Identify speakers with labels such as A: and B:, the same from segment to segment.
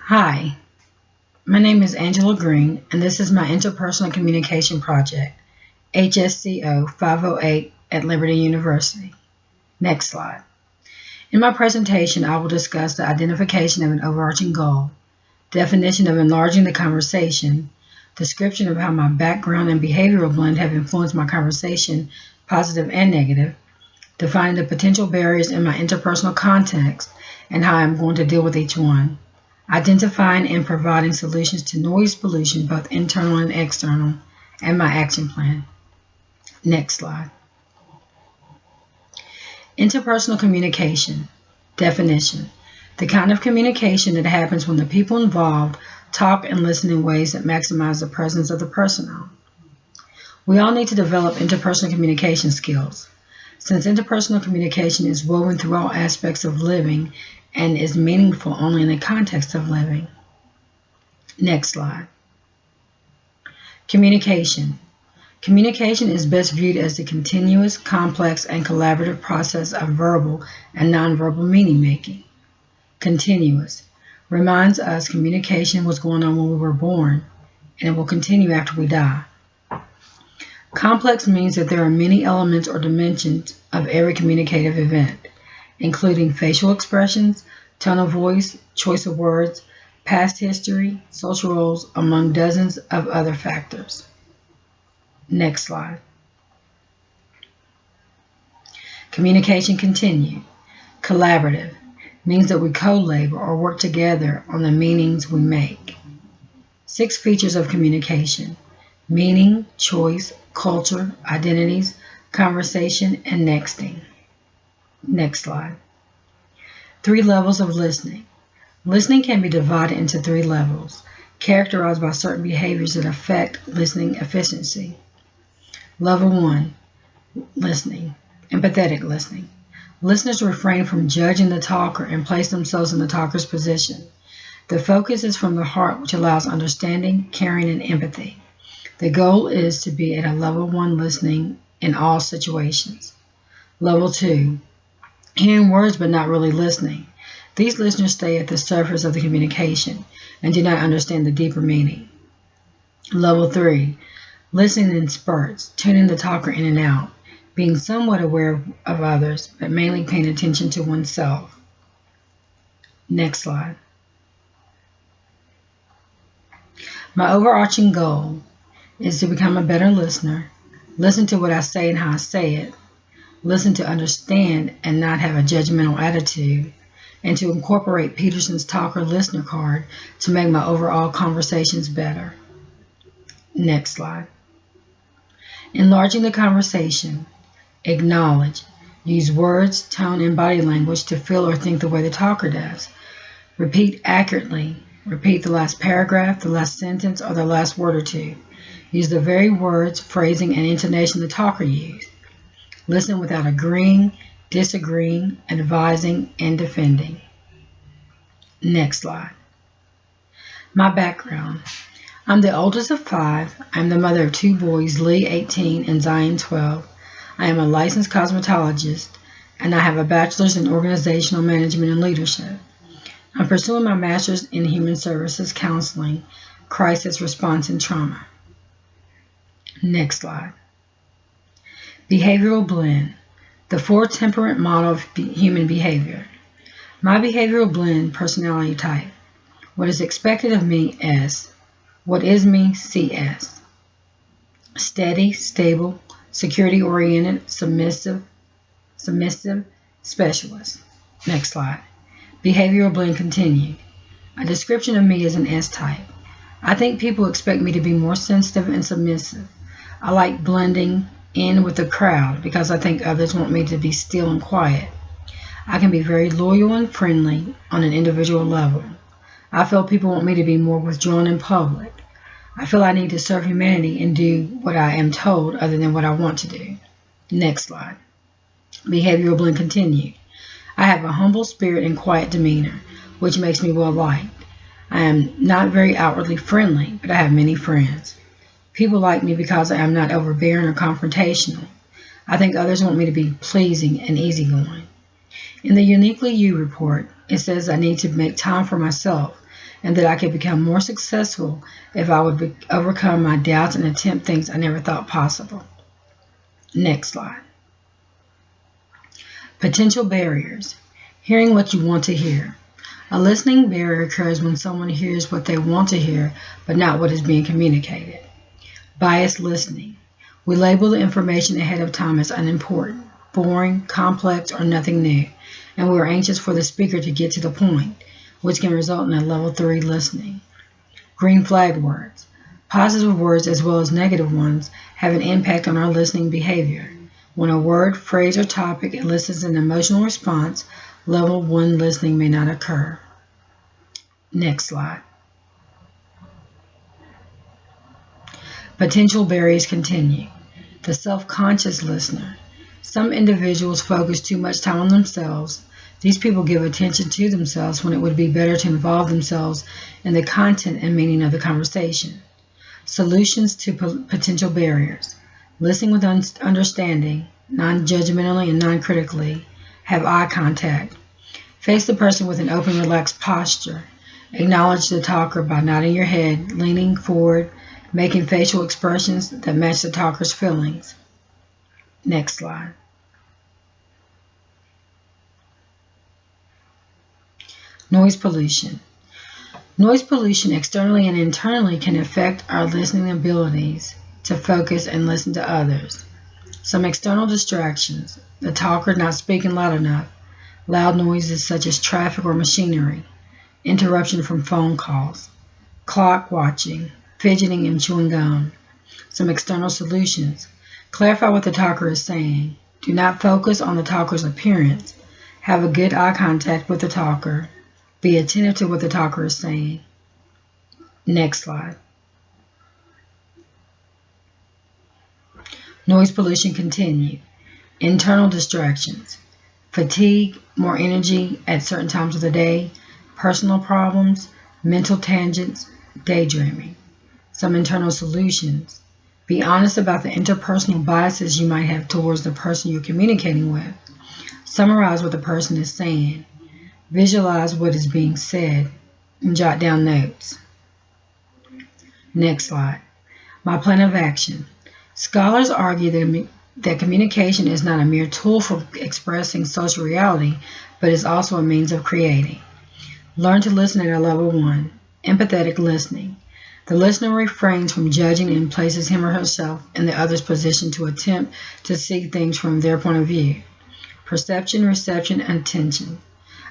A: Hi, my name is Angela Greene, and this is my Interpersonal Communication Project, HSCO 508 at Liberty University. Next slide. In my presentation, I will discuss the identification of an overarching goal, definition of enlarging the conversation, description of how my background and behavioral blend have influenced my conversation, positive and negative, defining the potential barriers in my interpersonal context, and how I'm going to deal with each one. Identifying and providing solutions to noise pollution, both internal and external, and my action plan. Next slide. Interpersonal communication. Definition. The kind of communication that happens when the people involved talk and listen in ways that maximize the presence of the personnel. We all need to develop interpersonal communication skills. Since interpersonal communication is woven through all aspects of living and is meaningful only in the context of living. Next slide. Communication. Communication is best viewed as the continuous, complex, and collaborative process of verbal and nonverbal meaning making. Continuous. Reminds us communication was going on when we were born, and it will continue after we die. Complex means that there are many elements or dimensions of every communicative event, including facial expressions, tone of voice, choice of words, past history, social roles, among dozens of other factors. Next slide. Communication continued. Collaborative means that we co-labor or work together on the meanings we make. 6 features of communication: meaning, choice, culture, identities, conversation, and nexting. Next slide. 3 levels of listening. Listening can be divided into 3 levels, characterized by certain behaviors that affect listening efficiency. Level 1, listening, empathetic listening. Listeners refrain from judging the talker and place themselves in the talker's position. The focus is from the heart, which allows understanding, caring, and empathy. The goal is to be at a level 1 listening in all situations. Level 2, hearing words but not really listening. These listeners stay at the surface of the communication and do not understand the deeper meaning. Level 3, listening in spurts, tuning the talker in and out, being somewhat aware of others, but mainly paying attention to oneself. Next slide. My overarching goal is to become a better listener, listen to what I say and how I say it, listen to understand and not have a judgmental attitude, and to incorporate Peterson's talker listener card to make my overall conversations better. Next slide. Enlarging the conversation. Acknowledge. Use words, tone, and body language to feel or think the way the talker does. Repeat accurately. Repeat the last paragraph, the last sentence, or the last word or two. Use the very words, phrasing, and intonation the talker used. Listen without agreeing, disagreeing, advising, and defending. Next slide. My background. I'm the oldest of 5. I'm the mother of 2 boys, Lee, 18, and Zion, 12. I am a licensed cosmetologist, and I have a bachelor's in organizational management and leadership. I'm pursuing my master's in human services counseling, crisis response, and trauma. Next slide. Behavioral blend. The 4-temperament model of human behavior. My behavioral blend personality type. What is expected of me, S. What is me, CS. Steady, stable, security-oriented, submissive, specialist. Next slide. Behavioral blend continued. A description of me is an S-type. I think people expect me to be more sensitive and submissive. I like blending in with the crowd because I think others want me to be still and quiet. I can be very loyal and friendly on an individual level. I feel people want me to be more withdrawn in public. I feel I need to serve humanity and do what I am told other than what I want to do. Next slide. Behavioral blend continued. I have a humble spirit and quiet demeanor, which makes me well liked. I am not very outwardly friendly, but I have many friends. People like me because I am not overbearing or confrontational. I think others want me to be pleasing and easygoing. In the Uniquely You report, it says I need to make time for myself and that I could become more successful if I would overcome my doubts and attempt things I never thought possible. Next slide. Potential barriers. Hearing what you want to hear. A listening barrier occurs when someone hears what they want to hear, but not what is being communicated. Biased listening. We label the information ahead of time as unimportant, boring, complex, or nothing new, and we are anxious for the speaker to get to the point, which can result in a level 3 listening. Green flag words. Positive words as well as negative ones have an impact on our listening behavior. When a word, phrase, or topic elicits an emotional response, level 1 listening may not occur. Next slide. Potential barriers continue. The self-conscious listener. Some individuals focus too much time on themselves. These people give attention to themselves when it would be better to involve themselves in the content and meaning of the conversation. Solutions to potential barriers. Listening with understanding, non-judgmentally and non-critically. Have eye contact. Face the person with an open, relaxed posture. Acknowledge the talker by nodding your head, leaning forward, making facial expressions that match the talker's feelings. Next slide. Noise pollution. Noise pollution externally and internally can affect our listening abilities to focus and listen to others. Some external distractions. The talker not speaking loud enough. Loud noises such as traffic or machinery. Interruption from phone calls. Clock watching. Fidgeting and chewing gum. Some external solutions. Clarify what the talker is saying. Do not focus on the talker's appearance. Have a good eye contact with the talker. Be attentive to what the talker is saying. Next slide. Noise pollution continued. Internal distractions. Fatigue, more energy at certain times of the day, personal problems, mental tangents, daydreaming. Some internal solutions. Be honest about the interpersonal biases you might have towards the person you're communicating with. Summarize what the person is saying. Visualize what is being said and jot down notes. Next slide. My plan of action. Scholars argue that communication is not a mere tool for expressing social reality, but is also a means of creating. Learn to listen at a level 1. Empathetic listening. The listener refrains from judging and places him or herself in the other's position to attempt to see things from their point of view. Perception, reception, and attention.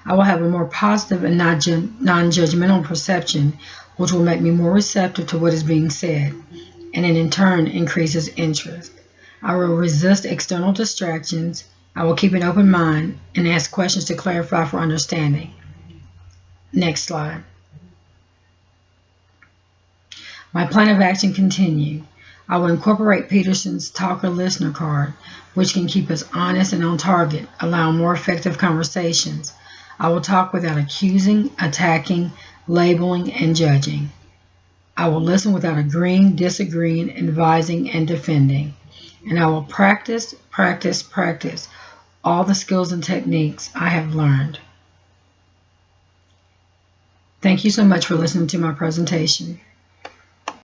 A: I will have a more positive and non-judgmental perception, which will make me more receptive to what is being said, and it in turn increases interest. I will resist external distractions. I will keep an open mind and ask questions to clarify for understanding. Next slide. My plan of action continue. I will incorporate Peterson's talker-listener card, which can keep us honest and on target, allowing more effective conversations. I will talk without accusing, attacking, labeling, and judging. I will listen without agreeing, disagreeing, advising, and defending. And I will practice all the skills and techniques I have learned. Thank you so much for listening to my presentation.